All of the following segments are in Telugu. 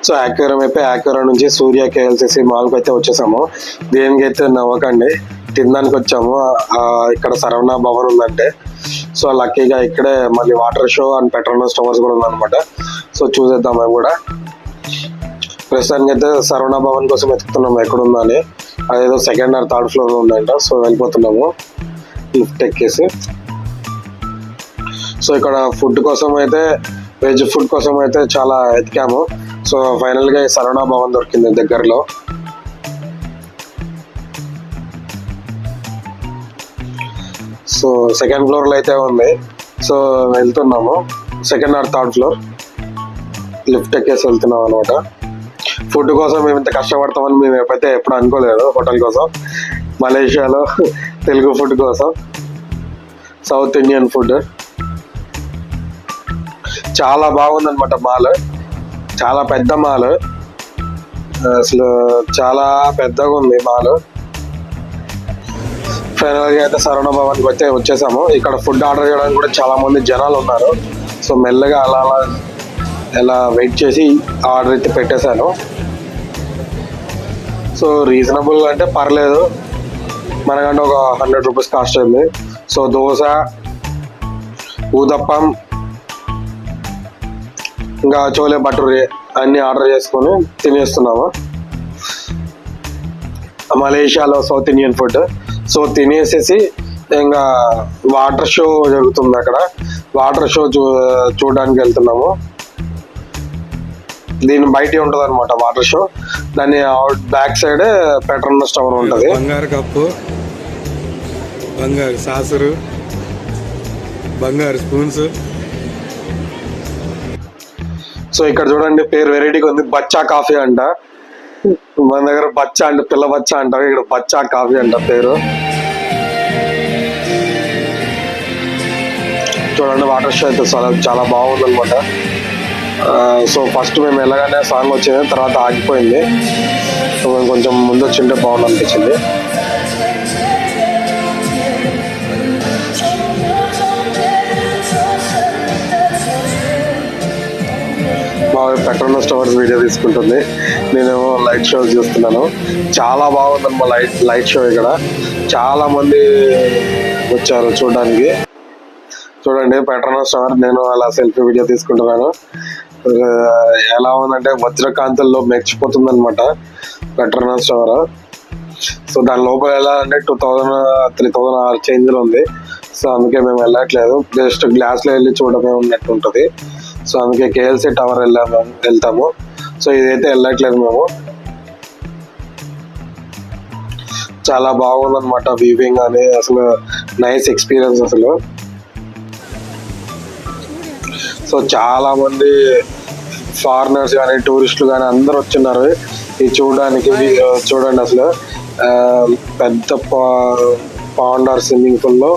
సో యాక్వేరియం అయిపోయి యాక్వేరియం నుంచి సూర్య KLCC మాల్కి అయితే వచ్చేసాము. దేనికి అయితే నవ్వకండి, తినడానికి వచ్చాము. ఇక్కడ సరవణ భవన్ ఉందంటే, సో లక్కీగా ఇక్కడే మళ్ళీ water show and Petronas towers కూడా ఉందన్నమాట. సో చూసేద్దాం మేము కూడా. ప్రస్తుతానికి అయితే సరవణ భవన్ కోసం వెతుకుతున్నాము ఎక్కడుందా అని. అదేదో సెకండ్ ఆర్ థర్డ్ ఫ్లోర్ ఉందంట. సో వెళ్ళిపోతున్నాము లిఫ్ట్ ఎక్కేసి. సో ఇక్కడ ఫుడ్ కోసం అయితే, వెజ్ ఫుడ్ కోసం అయితే చాలా ఎతికాము. సో ఫైనల్గా ఈ సరవణ భవన్ దొరికింది దగ్గరలో. సో సెకండ్ ఫ్లోర్లో అయితే ఉంది. సో వెళ్తున్నాము second or third floor, lift ఎక్కేసి వెళ్తున్నాం అనమాట. ఫుడ్ కోసం మేము ఇంత కష్టపడతామని మేము ఎప్పుడు అనుకోలేదు. హోటల్ కోసం, మలేషియాలో తెలుగు ఫుడ్ కోసం, సౌత్ ఇండియన్ ఫుడ్. చాలా బాగుందన్నమాట మాల్, చాలా పెద్ద మాల్, అసలు చాలా పెద్దగా ఉంది మాల్. ఫైనల్గా అయితే సరవణ భవన్కి అయితే వచ్చేసాము. ఇక్కడ ఫుడ్ ఆర్డర్ చేయడానికి కూడా చాలా మంది జనాలు ఉన్నారు. సో మెల్లగా అలా వెయిట్ చేసి ఆర్డర్ అయితే పెట్టేశాను. సో రీజనబుల్ అంటే పర్లేదు, మనకంటే ఒక 100 రూపీస్ కాస్ట్ అయింది. సో దోశ, ఊదప్పం, ఇంకా చోలే భటూరే అన్ని ఆర్డర్ చేసుకొని తినేస్తున్నాము. మలేషియాలో సౌత్ ఇండియన్ ఫుడ్. సో తినేసేసి ఇంకా వాటర్ షో జరుగుతుంది అక్కడ. వాటర్ షో చూడడానికి వెళ్తున్నాము. దీని బయట ఉంటుంది అనమాట వాటర్ షో. దాని బ్యాక్ సైడ్ పెట్రోనస్ టవర్ ఉంటుంది. బంగారు కప్పు, బంగారు సాసరు, బంగారు స్పూన్స్. సో ఇక్కడ చూడండి, పేరు వెరైటీగా ఉంది, బచ్చా కాఫీ అంట. మన దగ్గర బచ్చా అంటే పిల్ల బచ్చా అంటారు, ఇక్కడ బచ్చా కాఫీ అంట పేరు. చూడండి వాటర్ షో అయితే చాలా బాగుంది అనమాట. సో ఫస్ట్ మేము వెళ్ళగానే సాంగ్ వచ్చింది, తర్వాత ఆగిపోయింది. సో మేము కొంచెం ముందు వచ్చింటే బాగుంది అనిపించింది. పెట్రోనస్ టవర్స్ వీడియో తీసుకుంటుంది, నేనేమో లైట్ షో చూస్తున్నాను. చాలా బాగుందన్నమా లైట్ షో. ఇక్కడ చాలా మంది వచ్చారు చూడడానికి. చూడండి పెట్రోనస్ టవర్, నేను అలా సెల్ఫీ వీడియో తీసుకుంటున్నాను. ఎలా ఉందంటే వజ్రకాంతుల్లో మెచ్చిపోతుంది అనమాట పెట్రోనస్ టవర్. సో దాని లోపల ఎలా అంటే 2000-3000 చేంజ్లో ఉంది. సో అందుకే మేము వెళ్ళట్లేదు, జస్ట్ గ్లాస్లో వెళ్ళి చూడమే ఉన్నట్టు ఉంటుంది. సో అందుకే KLC టవర్ వెళ్తాము. సో ఇదైతే వెళ్ళట్లేదు మేము. చాలా బాగుందన్నమాట వీవింగ్ అని, అసలు నైస్ ఎక్స్పీరియన్స్ అసలు. సో చాలా మంది ఫారినర్స్ కానీ టూరిస్టులు కానీ అందరు వచ్చిన్నారు ఇది చూడడానికి. చూడండి అసలు పెద్ద పాండర్ స్విమ్మింగ్ పూల్ లో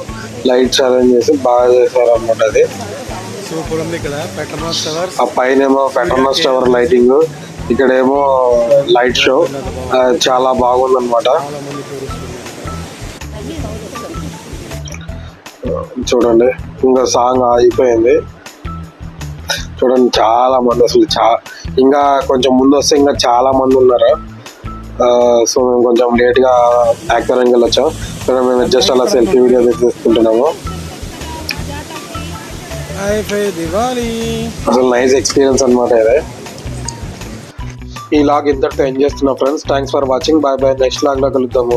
లైట్స్ అరేంజ్ చేసి బాగా చేశారు అన్నమాట. అది సూపర్ ఉంది. ఇక్కడ పెట్రోనస్ టవర్, ఆ పైన ఏమో పెట్రోనస్ టవర్ లైటింగ్, ఇక్కడేమో లైట్ షో. చాలా బాగుంది అనమాట. చూడండి ఇంకా సాంగ్ అయిపోయింది. చూడండి చాలా మంది, అసలు ఇంకా కొంచెం ముందు వస్తే ఇంకా చాలా మంది ఉన్నారు. సో మేము కొంచెం లేట్గా యాక్వేరియంకి వెళ్ళొచ్చాం. మేము జస్ట్ అలా సెల్ఫీ వీడియో తీసుకుంటున్నాము. అసలు నైస్ ఎక్స్పీరియన్స్ అనమాట ఇది. ఈ లాగ్ ఇంతటితో ఎండ్ చేస్తున్నా friends. Thanks for watching. Bye bye. Next log లో కలుద్దాము.